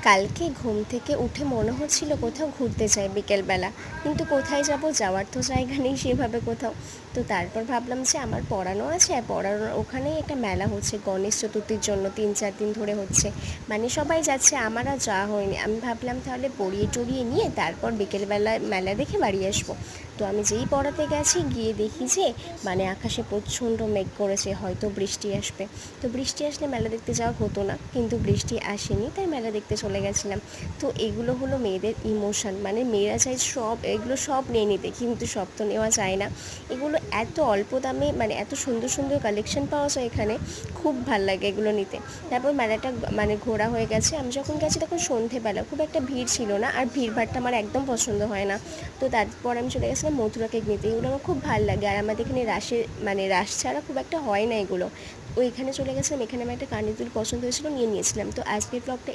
কালকে ঘুম থেকে উঠে মনে হচ্ছিল কোথাও ঘুরতে যাই বিকেলবেলা, কিন্তু কোথায় যাব, যাওয়ার তো জায়গা নেই সেভাবে কোথাও। তো তারপর ভাবলাম যে আমার পড়ানো আছে, আর পড়ানোর ওখানেই একটা মেলা হচ্ছে গণেশ চতুর্থীর জন্য, 3-4 দিন ধরে হচ্ছে। মানে সবাই যাচ্ছে, আমার আর যাওয়া হয়নি। আমি ভাবলাম তাহলে পড়িয়ে টড়িয়ে নিয়ে তারপর বিকেলবেলা মেলা দেখে বাড়ি আসবো। তো আমি যেই পড়াতে গেছি, গিয়ে দেখি যে মানে আকাশে প্রচণ্ড মেঘ করেছে, হয়তো বৃষ্টি আসবে। তো বৃষ্টি আসলে মেলা দেখতে যাওয়া হতো না, কিন্তু বৃষ্টি আসেনি, তাই মেলা দেখতে চলে গেছিলাম। তো এগুলো হলো মেয়েদের ইমোশন, মানে মেয়েরা চাই সব, এগুলো সব নিয়ে নিতে, কিন্তু সব তো নেওয়া যায় না। এগুলো এত অল্প দামে, মানে এত সুন্দর সুন্দর কালেকশন পাওয়া যায় এখানে, খুব ভাল লাগে এগুলো নিতে। তারপর মেলাটা মানে ঘোরা হয়ে গেছে। আমি যখন গেছি তখন সন্ধেবেলা, খুব একটা ভিড় ছিল না, আর ভিড়ভাড়টা আমার একদম পছন্দ হয় না। তো তারপর আমি চলে গেছিলাম মথুরা কেক নিতে। এগুলো আমার খুব ভালো লাগে, আর আমাদের এখানে রাসের মানে রাস ছাড়া খুব একটা হয় না এগুলো। ওইখানে চলে গেছিলাম, এখানে আমার একটা কানের দুল পছন্দ হয়েছিল, নিয়ে নিয়েছিলাম। তো আজকের ব্লগটা